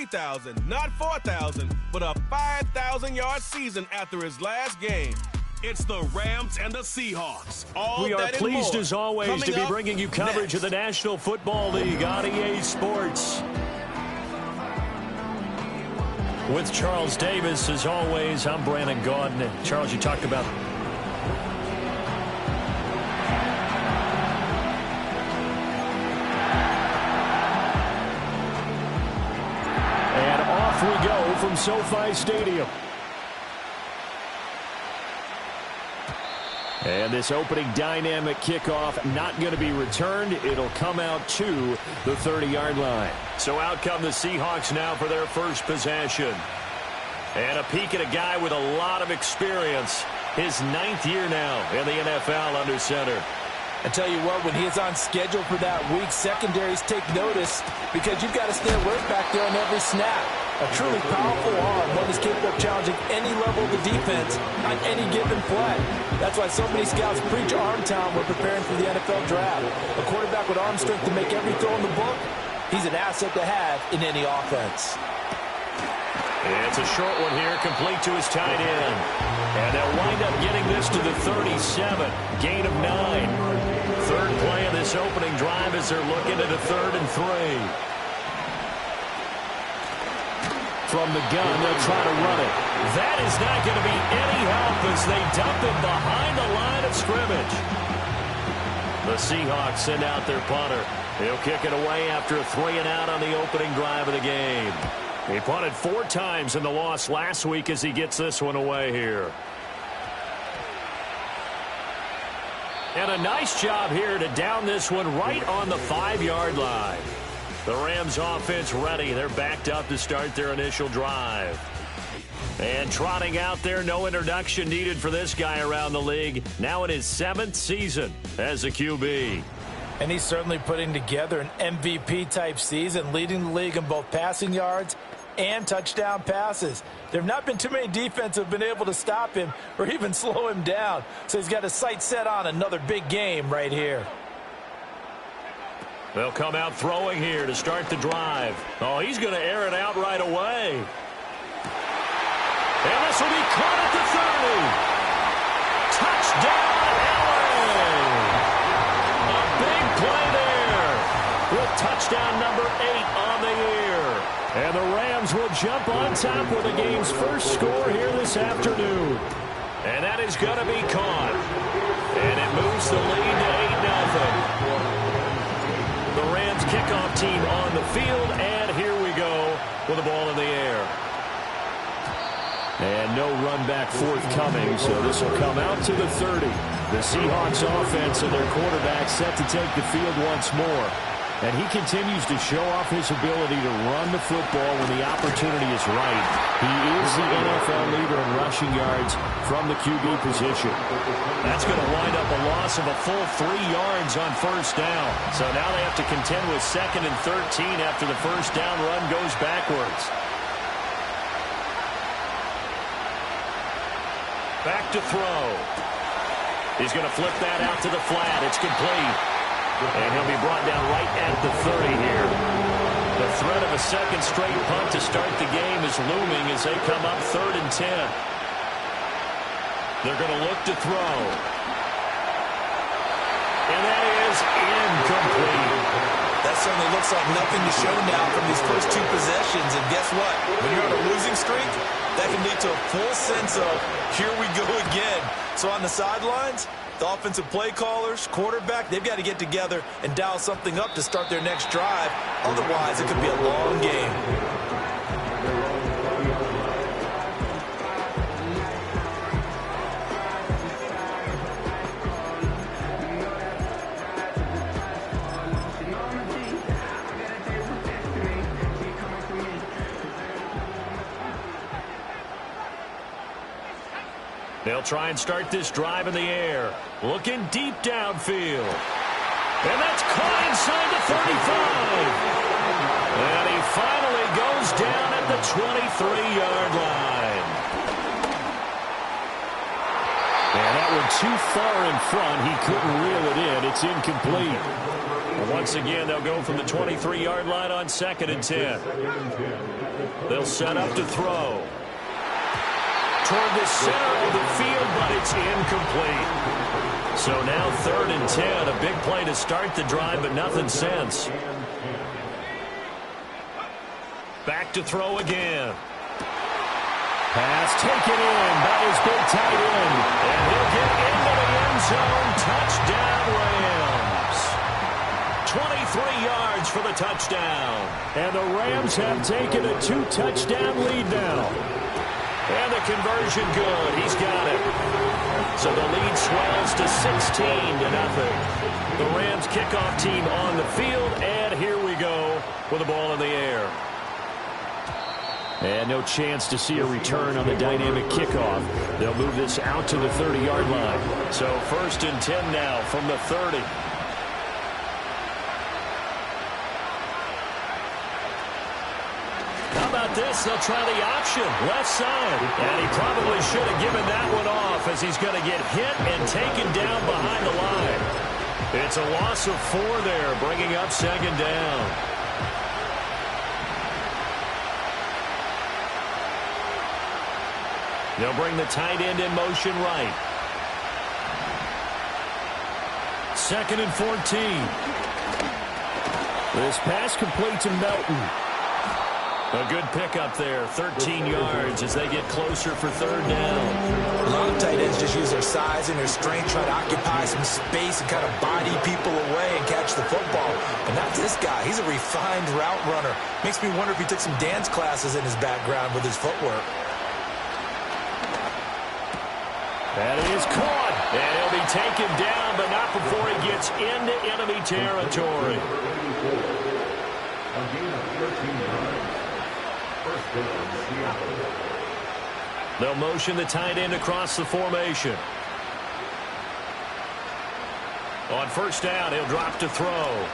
3,000, not 4,000, but a 5,000-yard season after his last game. It's the Rams and the Seahawks. We are pleased, as always, to be bringing you coverage of the National Football League on EA Sports. With Charles Davis, as always, I'm Brandon Gaudin. And Charles, you talked about... And off we go from SoFi Stadium. And this opening dynamic kickoff not going to be returned. It'll come out to the 30-yard line. So out come the Seahawks now for their first possession. And a peek at a guy with a lot of experience. His 9th year now in the NFL under center. I tell you what, when he is on schedule for that week, secondaries take notice because you've got to stay alert back there on every snap. A truly powerful arm, one is capable of challenging any level of the defense on any given play. That's why so many scouts preach arm talent when preparing for the NFL draft. A quarterback with arm strength to make every throw in the book, he's an asset to have in any offense. It's a short one here, complete to his tight end. And they'll wind up getting this to the 37, gain of 9. Third play of this opening drive as they're looking at a 3rd and 3. From the gun, they'll try to run it. That is not going to be any help as they dump him behind the line of scrimmage. The Seahawks send out their punter. He'll kick it away after a 3-and-out on the opening drive of the game. He punted 4 times in the loss last week as he gets this one away here. And a nice job here to down this one right on the 5-yard line. The Rams offense ready. They're backed up to start their initial drive. And trotting out there, no introduction needed for this guy around the league. Now in his 7th season as a QB. And he's certainly putting together an MVP-type season, leading the league in both passing yards and touchdown passes. There have not been too many defenses that have been able to stop him or even slow him down. So he's got his sights set on another big game right here. They'll come out throwing here to start the drive. Oh, he's going to air it out right away. And this will be caught at the 30. Touchdown, LA! A big play there with touchdown number 8 on the year. And the Rams will jump on top with the game's first score here this afternoon. And that is going to be caught. And it moves the lead to 8-0. The Rams kickoff team on the field, and here we go with the ball in the air. And no run back forthcoming, so this will come out to the 30. The Seahawks offense and their quarterback set to take the field once more. And he continues to show off his ability to run the football when the opportunity is right. He is the NFL leader in rushing yards from the QB position. That's going to wind up a loss of a full 3 yards on first down. So now they have to contend with 2nd and 13 after the first down run goes backwards. Back to throw. He's going to flip that out to the flat. It's complete. And he'll be brought down right at the 30 here. The threat of a second straight punt to start the game is looming as they come up 3rd and 10. They're going to look to throw. And that is incomplete. That certainly looks like nothing to show now from these first 2 possessions. And guess what? When you're on a losing streak, that can lead to a full sense of, here we go again. So on the sidelines, the offensive play callers, quarterback, they've got to get together and dial something up to start their next drive. Otherwise, it could be a long game. They'll try and start this drive in the air. Looking deep downfield. And that's caught inside the 35. And he finally goes down at the 23-yard line. And that one too far in front. He couldn't reel it in. It's incomplete. Once again, they'll go from the 23-yard line on 2nd and 10. They'll set up to throw. Toward the center of the field, but it's incomplete. So now 3rd and 10. A big play to start the drive, but nothing since. Back to throw again. Pass taken in by his big tight end. And he'll get into the end zone. Touchdown, Rams. 23 yards for the touchdown. And the Rams have taken a 2-touchdown lead now. And the conversion good. He's got it. So the lead swells to 16-0. The Rams kickoff team on the field. And here we go with the ball in the air. And no chance to see a return on the dynamic kickoff. They'll move this out to the 30-yard line. So 1st and 10 now from the 30. How about this? They'll try the option. Left side. And he probably should have given that one off as he's going to get hit and taken down behind the line. It's a loss of 4 there, bringing up 2nd down. They'll bring the tight end in motion right. 2nd and 14. This pass complete to Melton. A good pickup there, 13 yards as they get closer for 3rd down. A lot of tight ends just use their size and their strength, try to occupy some space and kind of body people away and catch the football. And not this guy. He's a refined route runner. Makes me wonder if he took some dance classes in his background with his footwork. That is caught, and he'll be taken down, but not before he gets into enemy territory. They'll motion the tight end across the formation. On 1st down, he'll drop to throw.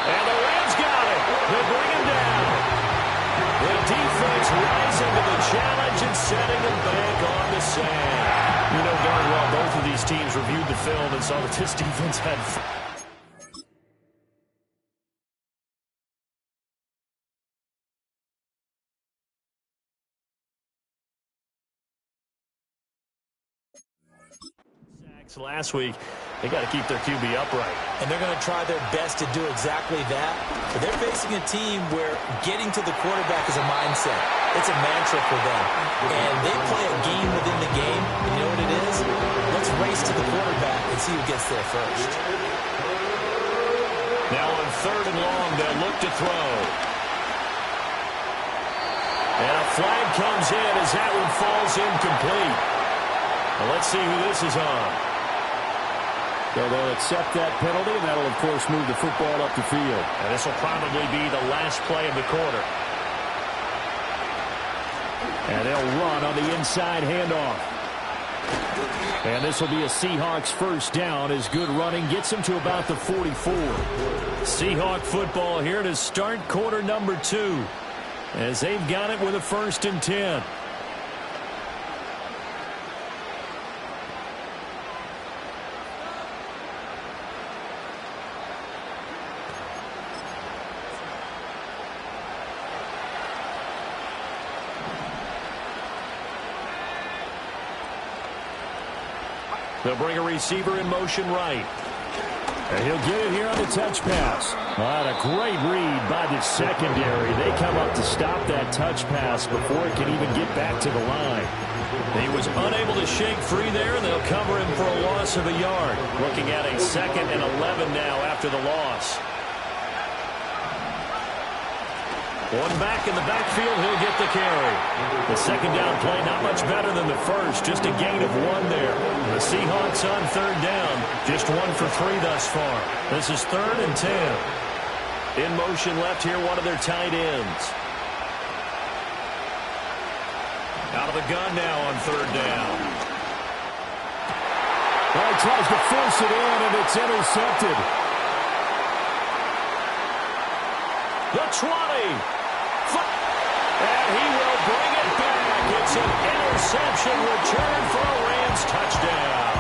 And the Rams got it. They bring him down. The defense rising to the challenge and setting them back on the sand. You know darn well both of these teams reviewed the film and saw that this defense had... last week. They got to keep their QB upright. And they're going to try their best to do exactly that. But they're facing a team where getting to the quarterback is a mindset. It's a mantra for them. And they play a game within the game. And you know what it is? Let's race to the quarterback and see who gets there first. Now on 3rd and long, they'll look to throw. And a flag comes in as that one falls incomplete. Well, let's see who this is on. So they'll accept that penalty, and that'll, of course, move the football up the field. And this will probably be the last play of the quarter. And they'll run on the inside handoff. And this will be a Seahawks 1st down as good running gets them to about the 44. Seahawk football here to start quarter number 2 as they've got it with a 1st and 10. They'll bring a receiver in motion right. And he'll get it here on the touch pass. What a great read by the secondary. They come up to stop that touch pass before it can even get back to the line. He was unable to shake free there, and they'll cover him for a loss of a yard. Looking at a 2nd and 11 now after the loss. One back in the backfield, he'll get the carry. The 2nd down play, not much better than the first, just a gain of 1 there. The Seahawks on 3rd down, just 1 for 3 thus far. This is 3rd and 10. In motion left here, one of their tight ends. Out of the gun now on 3rd down. Well, he tries to force it in, and it's intercepted. The 20. And he will bring it back. It's an interception return for a Rams Rams touchdown.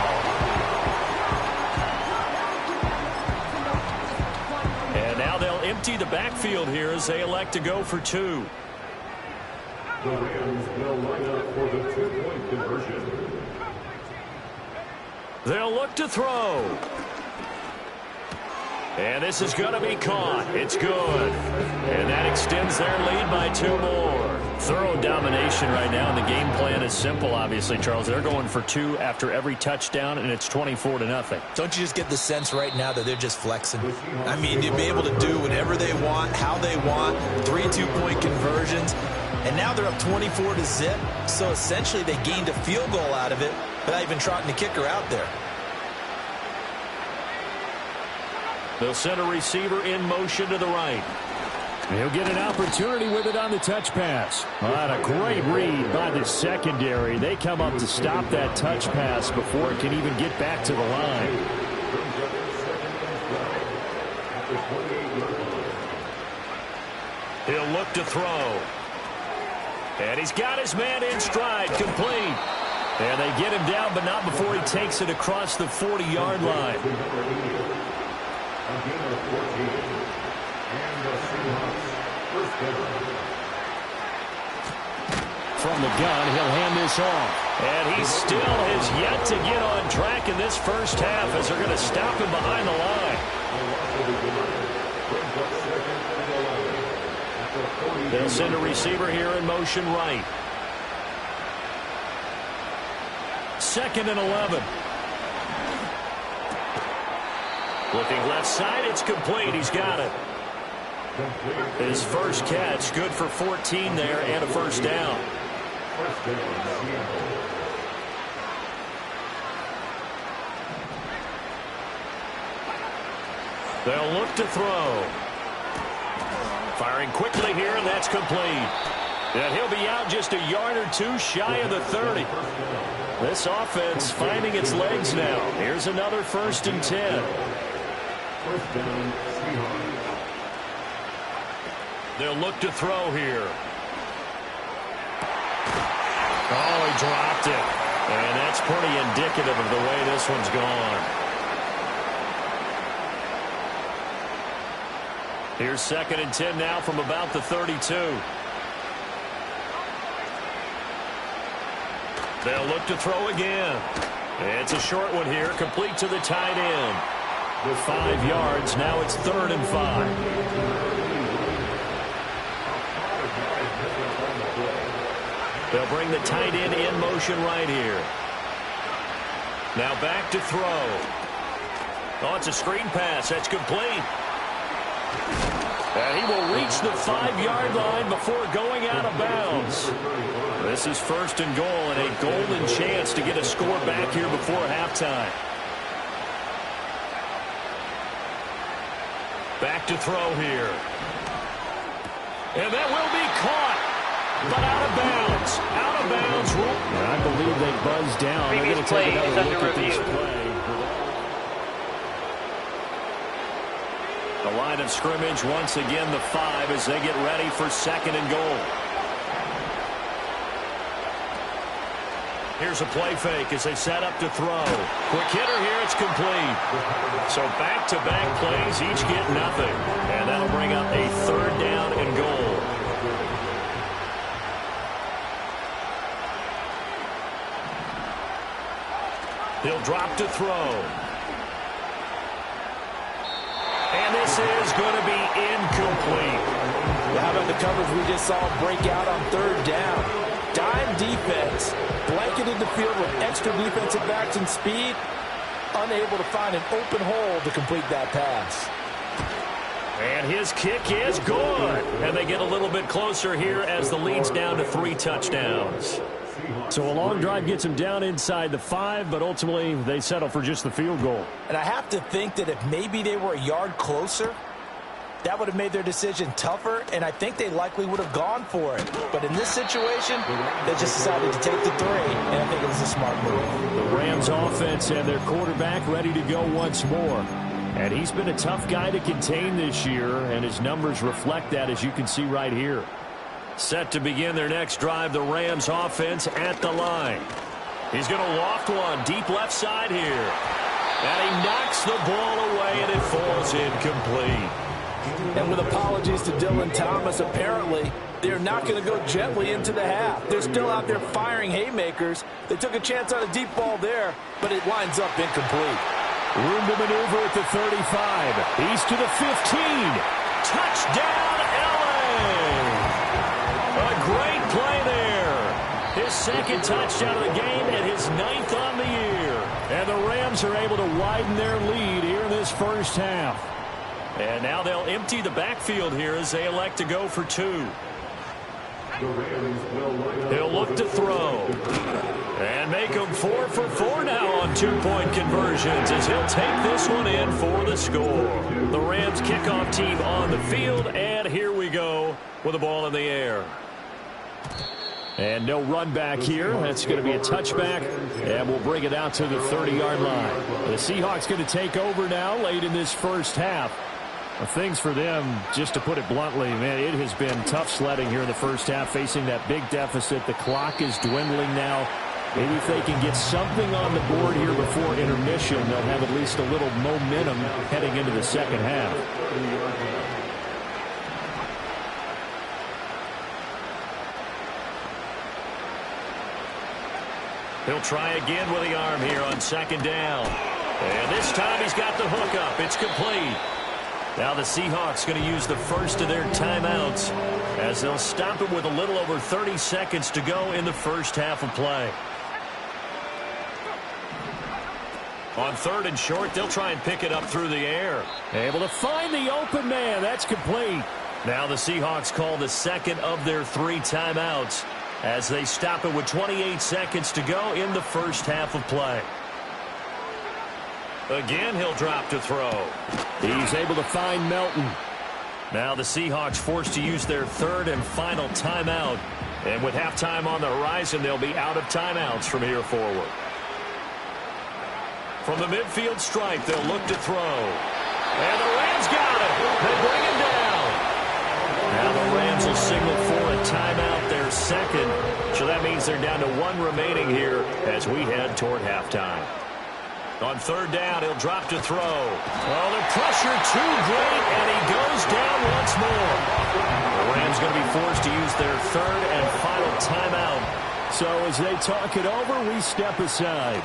And now they'll empty the backfield here as they elect to go for two. The Rams will line up for the two-point conversion. They'll look to throw. And this is going to be caught. It's good. And that extends their lead by 2 more. Thorough domination right now, and the game plan is simple, obviously, Charles. They're going for 2 after every touchdown, and it's 24-0. Don't you just get the sense right now that they're just flexing? I mean, to be able to do whatever they want, how they want, 3 2-point conversions, and now they're up 24-0. So essentially they gained a field goal out of it without even trotting the kicker out there. They'll send a receiver in motion to the right. He'll get an opportunity with it on the touch pass. What a great read by the secondary. They come up to stop that touch pass before it can even get back to the line. He'll look to throw. And he's got his man in stride, complete. And they get him down, but not before he takes it across the 40-yard line. From the gun, he'll hand this off. And he still has yet to get on track in this first half as they're going to stop him behind the line. They'll send a receiver here in motion right. 2nd and 11. Looking left side, it's complete. He's got it. His first catch, good for 14 there and a first down. They'll look to throw. Firing quickly here, and that's complete. And he'll be out just a yard or 2 shy of the 30. This offense finding its legs now. Here's another 1st and 10. They'll look to throw here. Oh, he dropped it. And that's pretty indicative of the way this one's gone. Here's 2nd and 10 now from about the 32. They'll look to throw again. It's a short one here, complete to the tight end. With 5 yards, now it's 3rd and 5. They'll bring the tight end in motion right here. Now back to throw. Oh, it's a screen pass. That's complete. And he will reach the 5-yard line before going out of bounds. This is 1st and goal and a golden chance to get a score back here before halftime. Back to throw here. And that will be caught. But out of bounds. Out of bounds. And I believe they buzzed down. They're going to take another look at this play. The line of scrimmage once again the 5 as they get ready for 2nd and goal. Here's a play fake as they set up to throw. Quick hitter here, it's complete. So back-to-back plays, each get nothing. And that'll bring up a 3rd down and goal. He'll drop to throw. And this is going to be incomplete. How about the coverage we just saw break out on 3rd down? Dime defense, blanketed the field with extra defensive backs and speed, unable to find an open hole to complete that pass. And his kick is good. And they get a little bit closer here as the lead's down to 3 touchdowns. So a long drive gets them down inside the 5, but ultimately they settle for just the field goal. And I have to think that if maybe they were a yard closer, that would have made their decision tougher, and I think they likely would have gone for it. But in this situation, they just decided to take the 3, and I think it was a smart move. The Rams offense and their quarterback ready to go once more. And he's been a tough guy to contain this year, and his numbers reflect that, as you can see right here. Set to begin their next drive, the Rams offense at the line. He's going to loft one deep left side here. And he knocks the ball away, and it falls incomplete. And with apologies to Dylan Thomas, apparently they're not going to go gently into the half. They're still out there firing haymakers. They took a chance on a deep ball there, but it winds up incomplete. Room to maneuver at the 35. He's to the 15. Touchdown, LA! A great play there. His second touchdown of the game and his 9th on the year. And the Rams are able to widen their lead here in this first half. And now they'll empty the backfield here as they elect to go for 2. He'll look to throw. And make them 4 for 4 now on 2-point conversions as he'll take this one in for the score. The Rams kickoff team on the field, and here we go with the ball in the air. And no run back here. That's going to be a touchback, and we'll bring it out to the 30-yard line. The Seahawks going to take over now late in this first half. Things for them, just to put it bluntly, man, it has been tough sledding here in the first half, facing that big deficit. The clock is dwindling now. Maybe if they can get something on the board here before intermission, they'll have at least a little momentum heading into the second half. He'll try again with the arm here on second down. And this time he's got the hook up. It's complete. Now the Seahawks going to use the first of their timeouts as they'll stop it with a little over 30 seconds to go in the first half of play. On 3rd and short, they'll try and pick it up through the air. Able to find the open man. That's complete. Now the Seahawks call the second of their 3 timeouts as they stop it with 28 seconds to go in the first half of play. Again, he'll drop to throw. He's able to find Melton. Now the Seahawks forced to use their 3rd and final timeout. And with halftime on the horizon, they'll be out of timeouts from here forward. From the midfield stripe, they'll look to throw. And the Rams got it. They bring him down. Now the Rams will signal for a timeout, their second. So that means they're down to 1 remaining here as we head toward halftime. On 3rd down, he'll drop to throw. Well, the pressure too great, and he goes down once more. The Rams going to be forced to use their 3rd and final timeout. So as they talk it over, we step aside.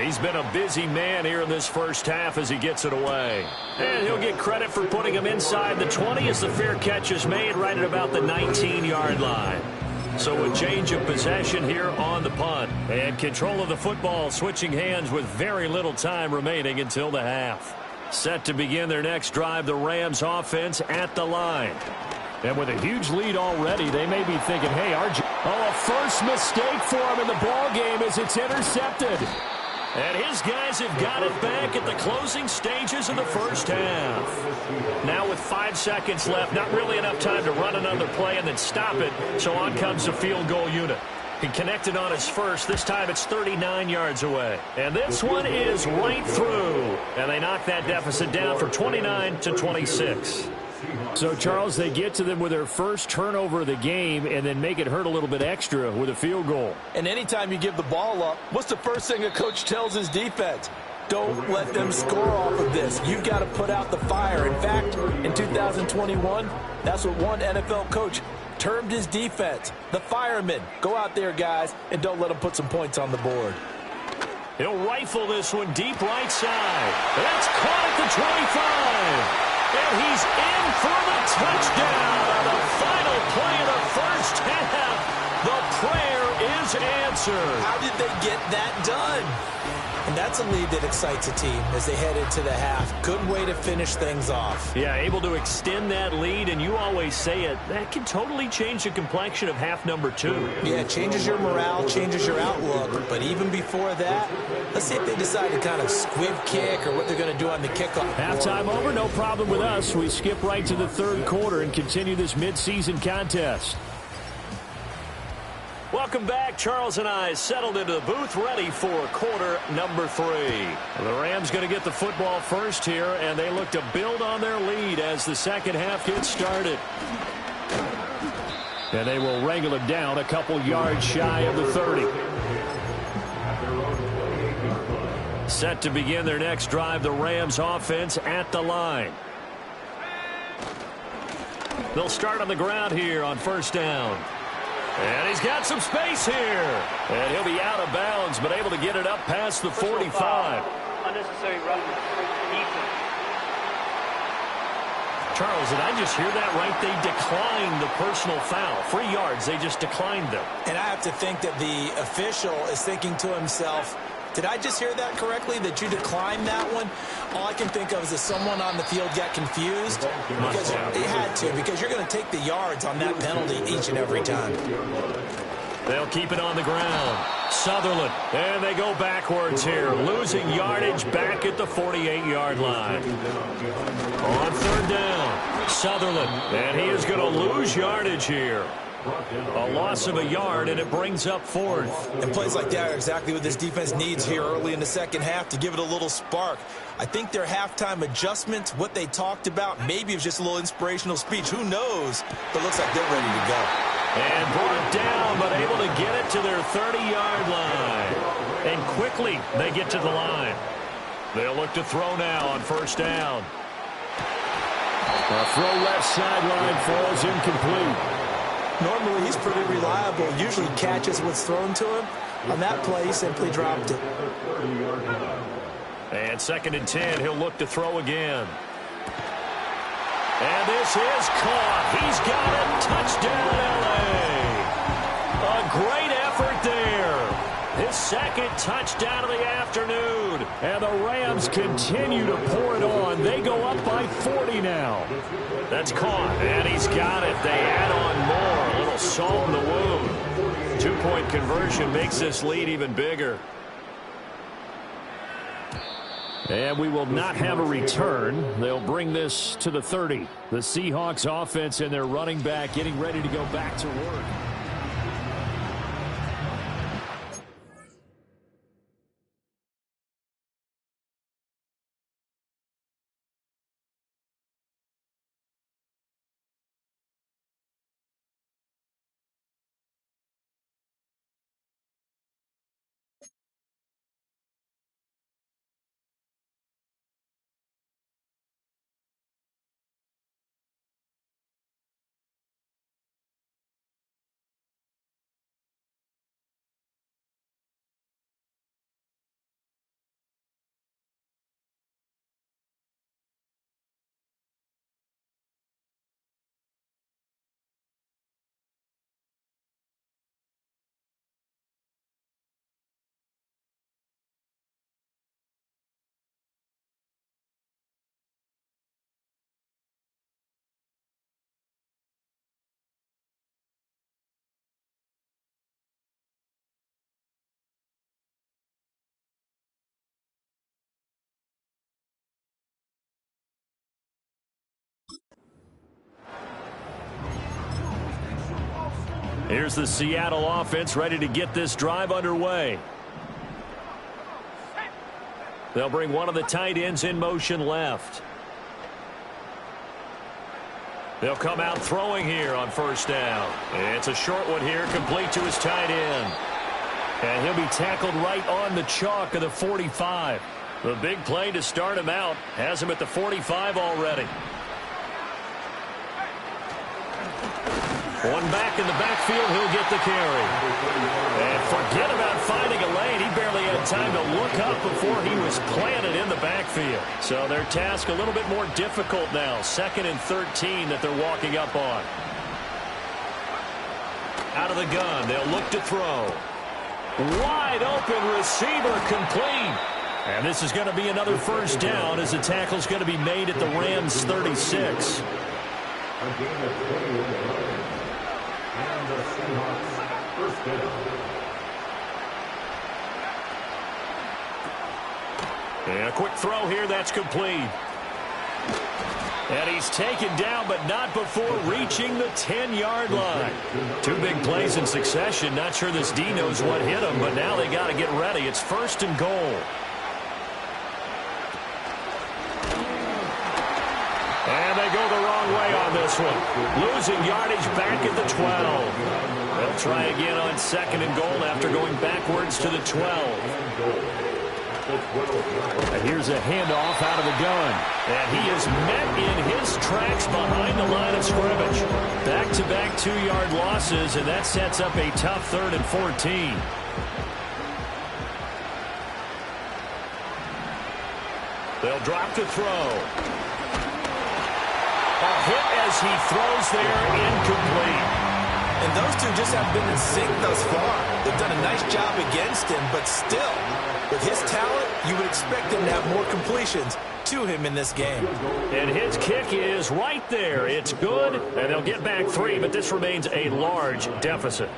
He's been a busy man here in this first half as he gets it away. And he'll get credit for putting him inside the 20 as the fair catch is made right at about the 19-yard line. So a change of possession here on the punt. And control of the football switching hands with very little time remaining until the half. Set to begin their next drive, the Rams offense at the line. And with a huge lead already, they may be thinking, hey, a first mistake for him in the ball game as it's intercepted. And his guys have got it back at the closing stages of the first half. Now with 5 seconds left, not really enough time to run another play and then stop it. So on comes the field goal unit. He connected on his first. This time it's 39 yards away. And this one is right through. And they knock that deficit down for 29-26. So, Charles, they get to them with their first turnover of the game and then make it hurt a little bit extra with a field goal. And anytime you give the ball up, what's the first thing a coach tells his defense? Don't let them score off of this. You've got to put out the fire. In fact, in 2021, that's what one NFL coach termed his defense. The firemen. Go out there, guys, and don't let them put some points on the board. He'll rifle this one deep right side. That's caught at the 25. And he's in for the touchdown on the final play of the first half. The prayer is answered. How did they get that done? And that's a lead that excites a team as they head into the half. Good way to finish things off. Yeah, able to extend that lead, and you always say it, that can totally change the complexion of half number 2. Yeah, it changes your morale, changes your outlook. But even before that, let's see if they decide to kind of squib kick or what they're going to do on the kickoff. Halftime over, no problem with us. We skip right to the 3rd quarter and continue this midseason contest. Welcome back. Charles and I settled into the booth ready for quarter number 3. The Rams going to get the football first here, and they look to build on their lead as the second half gets started. And they will wrangle him down a couple yards shy of the 30. set to begin their next drive. The Rams offense at the line. They'll start on the ground here on first down. And he's got some space here. And he'll be out of bounds, but able to get it up past the 45. Unnecessary roughness. Charles, did I just hear that right? They declined the personal foul. 3 yards, they just declined them. And I have to think that the official is thinking to himself, did I just hear that correctly, that you declined that one? All I can think of is that someone on the field got confused. Because he had to, because you're going to take the yards on that penalty each and every time. They'll keep it on the ground. Sutherland, and they go backwards here, losing yardage back at the 48-yard line. On third down, Sutherland, and he is going to lose yardage here. A loss of a yard, and it brings up fourth. And plays like that are exactly what this defense needs here early in the second half to give it a little spark. I think their halftime adjustment, what they talked about, maybe it was just a little inspirational speech. Who knows? But it looks like they're ready to go. And brought down, but able to get it to their 30-yard line. And quickly, they get to the line. They'll look to throw now on first down. A throw left sideline falls incomplete. Normally, he's pretty reliable. Usually catches what's thrown to him. On that play, he simply dropped it. And 2nd and 10, he'll look to throw again. And this is caught. He's got it. Touchdown, L.A. A great effort there. His 2nd touchdown of the afternoon. And the Rams continue to pour it on. They go up by 40 now. That's caught. And he's got it. They add on more. A little salt in the wound. 2-point conversion makes this lead even bigger. And we will not have a return. They'll bring this to the 30. The Seahawks offense and their running back getting ready to go back to work. Here's the Seattle offense ready to get this drive underway. They'll bring one of the tight ends in motion left. They'll come out throwing here on first down. It's a short one here, complete to his tight end. And he'll be tackled right on the chalk of the 45. The big play to start him out has him at the 45 already. One back in the backfield, he'll get the carry. And forget about finding a lane. He barely had time to look up before he was planted in the backfield. So their task a little bit more difficult now. 2nd and 13 that they're walking up on. Out of the gun, they'll look to throw. Wide open receiver complete. And this is going to be another first down as the tackle's going to be made at the Rams 36. And the Seahawks first down. And a quick throw here, that's complete. And he's taken down, but not before reaching the 10-yard line. 2 big plays in succession. Not sure this D knows what hit him, but now they got to get ready. It's 1st and goal. And they go the wrong way on this one. Losing yardage back at the 12. They'll try again on 2nd and goal after going backwards to the 12. And here's a handoff out of the gun. And he is met in his tracks behind the line of scrimmage. Back-to-back 2-yard losses, and that sets up a tough 3rd and 14. They'll drop to throw. A hit as he throws there, incomplete. And those two just have been in sync thus far. They've done a nice job against him, but still, with his talent, you would expect him to have more completions to him in this game. And his kick is right there. It's good, and they'll get back 3, but this remains a large deficit.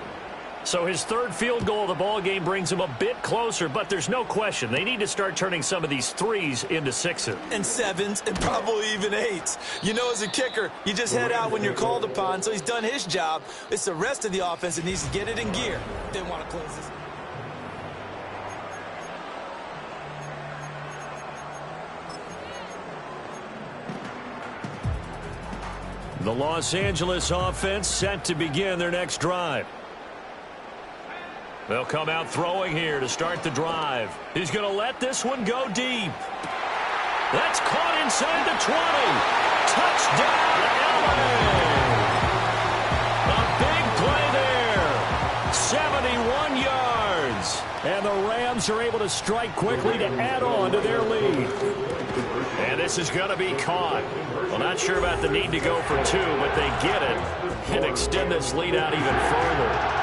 So his 3rd field goal of the ball game brings him a bit closer, but there's no question they need to start turning some of these 3s into 6s. And 7s, and probably even 8s. You know, as a kicker, you just head out when you're called upon, so he's done his job. It's the rest of the offense that needs to get it in gear if they want to close this. The Los Angeles offense set to begin their next drive. They'll come out throwing here to start the drive. He's going to let this one go deep. That's caught inside the 20. Touchdown, LA! A big play there. 71 yards. And the Rams are able to strike quickly to add on to their lead. And this is going to be caught. Well, not sure about the need to go for 2, but they get it and extend this lead out even further.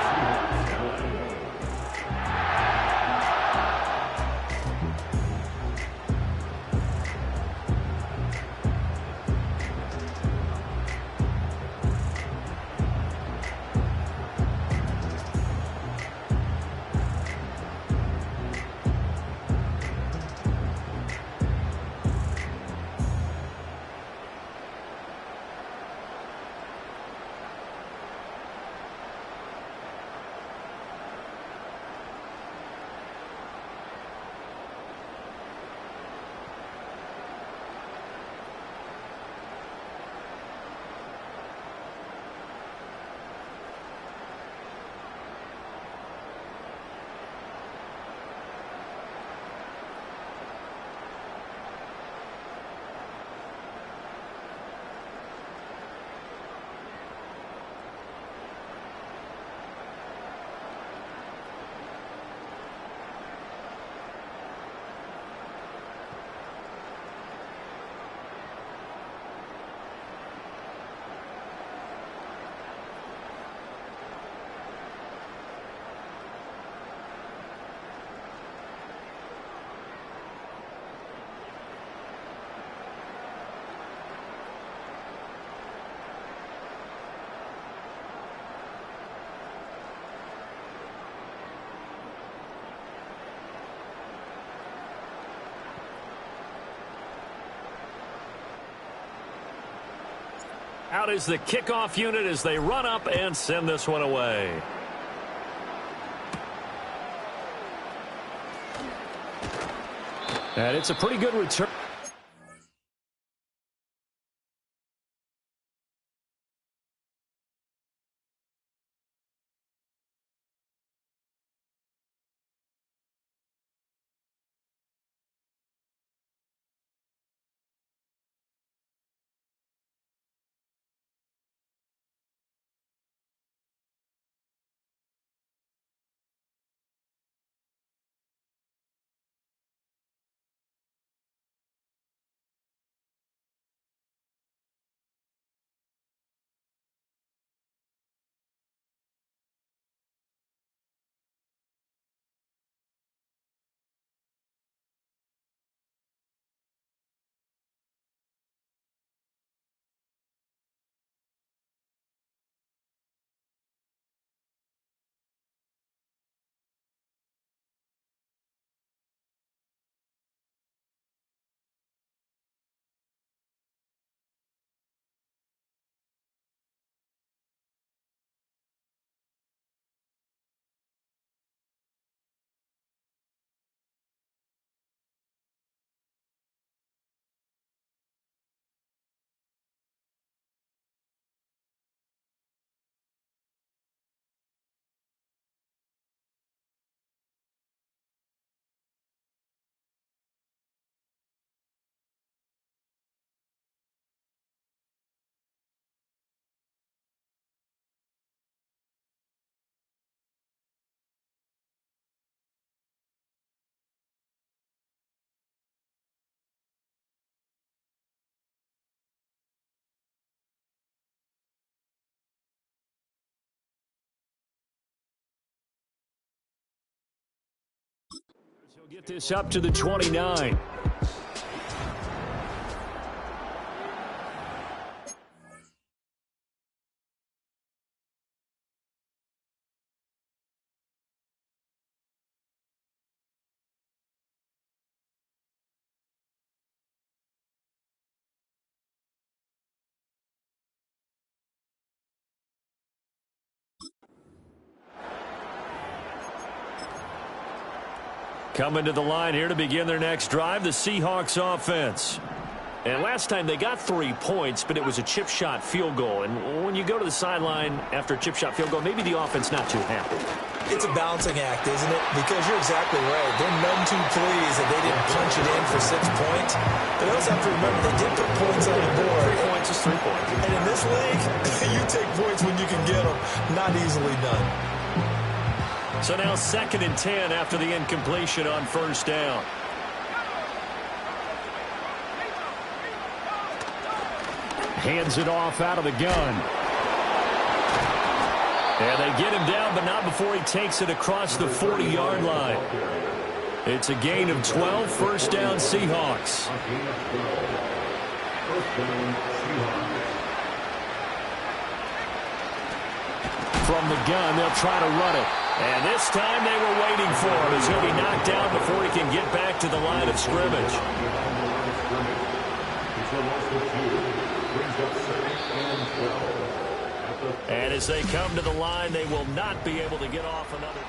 Out is the kickoff unit as they run up and send this one away. And it's a pretty good return. Get this up to the 29. Coming to the line here to begin their next drive, the Seahawks offense. And last time they got 3 points, but it was a chip shot field goal. And when you go to the sideline after a chip shot field goal, maybe the offense not too happy. It's a balancing act, isn't it? Because you're exactly right. They're none too pleased that they didn't punch it in for 6 points. But you also have to remember they did put points on the board. 3 points is 3 points. And in this league, you take points when you can get them. Not easily done. So now 2nd and 10 after the incompletion on first down. Hands it off out of the gun. And they get him down, but not before he takes it across the 40-yard line. It's a gain of 12, first down Seahawks. From the gun, they'll try to run it. And this time they were waiting for him as he'll be knocked down before he can get back to the line of scrimmage. And as they come to the line, they will not be able to get off another.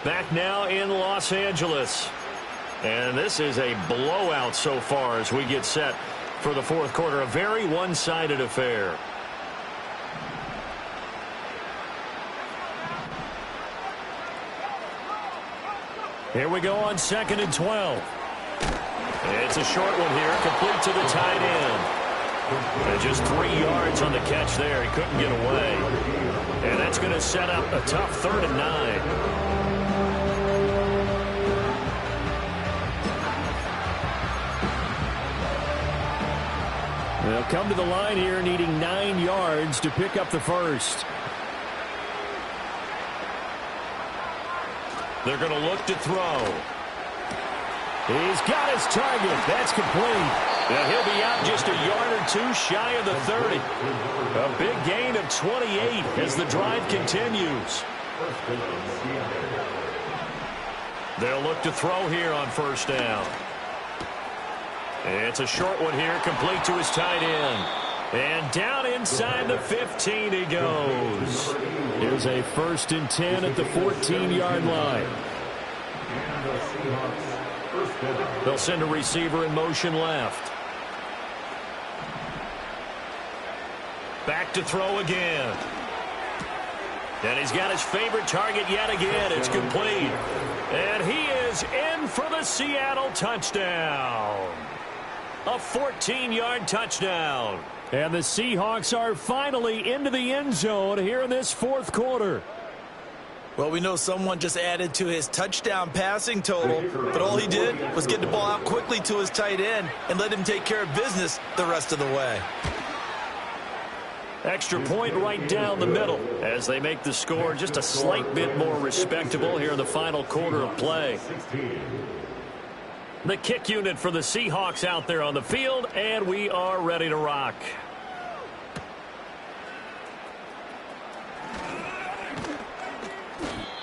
Back now in Los Angeles. And this is a blowout so far as we get set for the fourth quarter. A very one-sided affair. Here we go on 2nd and 12. It's a short one here, complete to the tight end. And just 3 yards on the catch there. He couldn't get away. And that's going to set up a tough 3rd and 9. They'll come to the line here needing 9 yards to pick up the first. They're going to look to throw. He's got his target. That's complete. Now he'll be out just a yard or 2 shy of the 30. A big gain of 28 as the drive continues. They'll look to throw here on first down. It's a short one here, complete to his tight end. And down inside the 15 he goes. Here's a 1st and 10 at the 14-yard line. They'll send a receiver in motion left. Back to throw again. And he's got his favorite target yet again. It's complete. And he is in for the Seattle touchdown. A 14-yard touchdown. And the Seahawks are finally into the end zone here in this fourth quarter. Well, we know someone just added to his touchdown passing total, but all he did was get the ball out quickly to his tight end and let him take care of business the rest of the way. Extra point right down the middle as they make the score just a slight bit more respectable here in the final quarter of play. The kick unit for the Seahawks out there on the field, and we are ready to rock.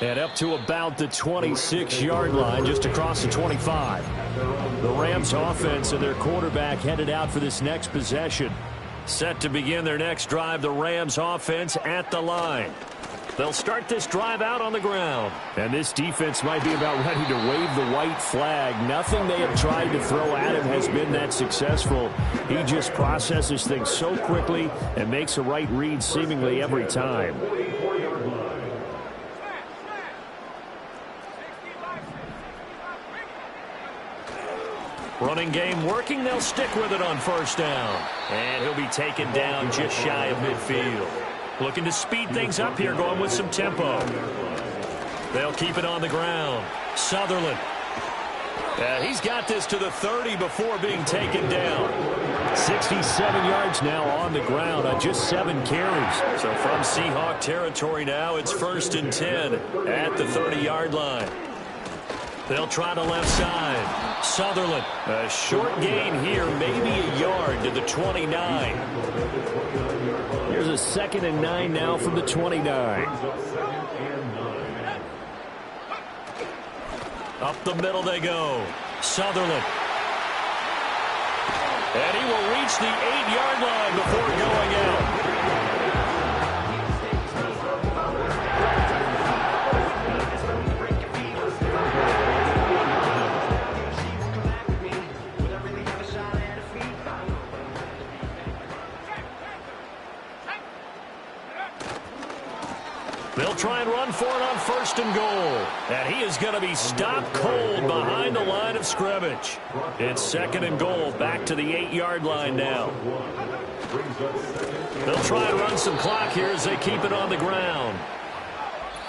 And up to about the 26-yard line, just across the 25. The Rams offense and their quarterback headed out for this next possession. Set to begin their next drive, the Rams offense at the line. They'll start this drive out on the ground. And this defense might be about ready to wave the white flag. Nothing they have tried to throw at him has been that successful. He just processes things so quickly and makes a right read seemingly every time. Running game working. They'll stick with it on first down. And he'll be taken down just shy of midfield. Looking to speed things up here, going with some tempo. They'll keep it on the ground. Sutherland. He's got this to the 30 before being taken down. 67 yards now on the ground on just 7 carries. So from Seahawk territory now, it's 1st and 10 at the 30-yard line. They'll try the left side. Sutherland, a short gain here, maybe a yard to the 29. Here's a 2nd and 9 now from the 29. Up the middle they go. Sutherland. And he will reach the 8-yard line before going out. They'll try and run for it on 1st and goal. And he is going to be stopped cold behind the line of scrimmage. It's 2nd and goal, back to the 8-yard line now. They'll try and run some clock here as they keep it on the ground.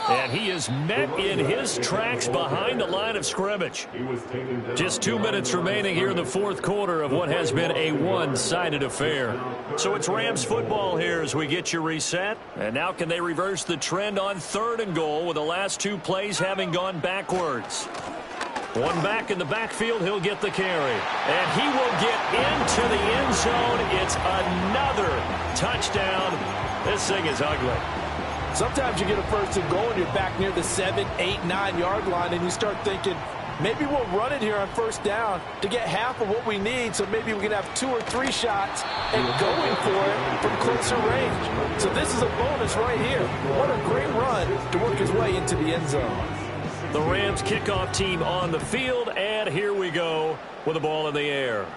And he is met in his tracks behind the line of scrimmage. Just 2 minutes remaining here in the 4th quarter of what has been a one-sided affair. So it's Rams football here as we get you reset. And now can they reverse the trend on 3rd and goal with the last 2 plays having gone backwards? One back in the backfield, he'll get the carry. And he will get into the end zone. It's another touchdown. This thing is ugly. Sometimes you get a 1st and goal and you're back near the 7, 8, 9-yard line and you start thinking, maybe we'll run it here on 1st down to get half of what we need, so maybe we can have 2 or 3 shots and going for it from closer range. So this is a bonus right here. What a great run to work his way into the end zone. The Rams kickoff team on the field, and here we go with the ball in the air.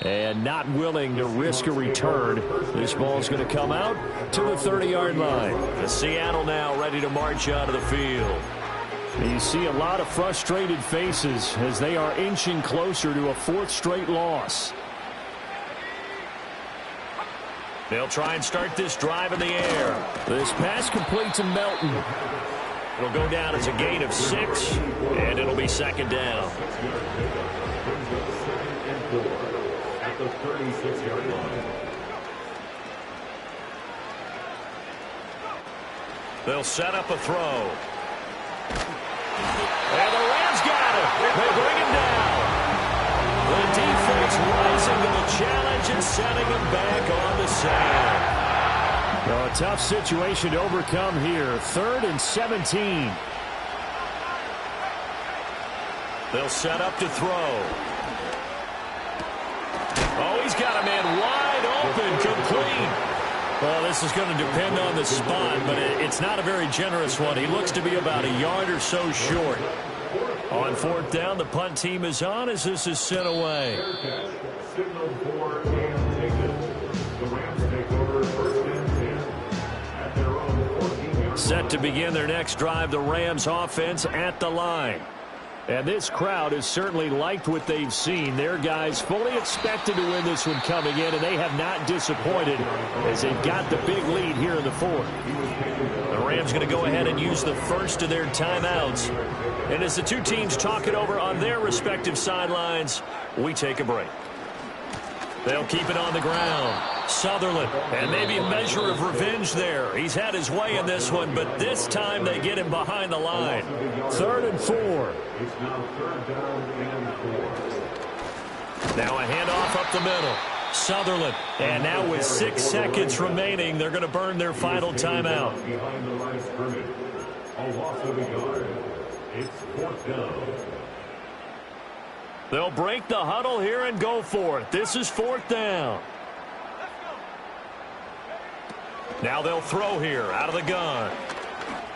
And not willing to risk a return. This ball is going to come out to the 30-yard line. The Seattle now ready to march out of the field. You see a lot of frustrated faces as they are inching closer to a 4th straight loss. They'll try and start this drive in the air. This pass complete to Melton. It'll go down as a gain of 6, and it'll be 2nd down. The 36-yard line. They'll set up a throw. And the Rams got it. They bring him down. The defense rising to the challenge and setting him back on the sand. Well, a tough situation to overcome here. 3rd and 17. They'll set up to throw. Oh, he's got a man wide open, complete. Well, this is going to depend on the spot, but it's not a very generous one. He looks to be about a yard or so short. On 4th down, the punt team is on as this is sent away. Signal for and taken. The Rams take over 1st and 10 at their own 14-yard. Set to begin their next drive, the Rams offense at the line. And this crowd has certainly liked what they've seen. Their guys fully expected to win this one coming in, and they have not disappointed as they've got the big lead here in the 4th. The Rams going to go ahead and use the first of their timeouts. And as the two teams talk it over on their respective sidelines, we take a break. They'll keep it on the ground. Sutherland, and maybe a measure of revenge there. He's had his way in this one, but this time they get him behind the line. 3rd and 4. It's now 3rd down and 4. Now a handoff up the middle. Sutherland, and now with 6 seconds remaining, they're going to burn their final timeout. Behind the line of scrimmage. A loss of a yard. It's 4th down. They'll break the huddle here and go for it. This is 4th down. Now they'll throw here out of the gun.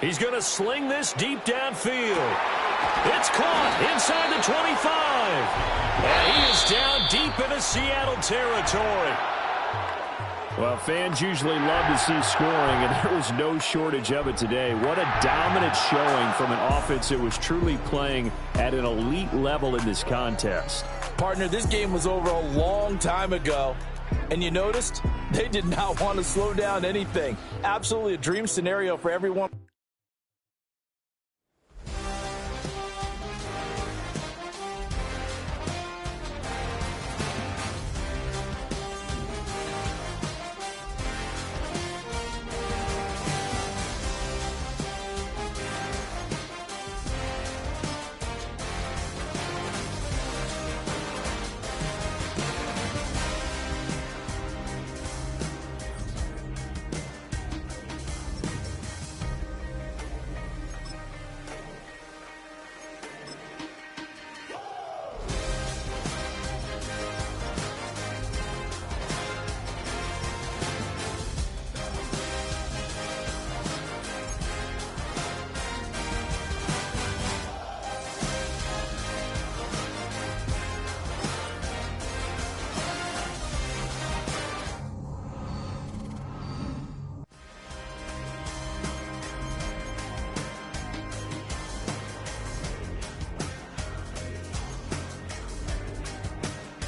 He's going to sling this deep downfield. It's caught inside the 25. And he is down deep into Seattle territory. Well, fans usually love to see scoring, and there was no shortage of it today. What a dominant showing from an offense that was truly playing at an elite level in this contest. Partner, this game was over a long time ago. And you noticed they did not want to slow down anything. Absolutely a dream scenario for everyone.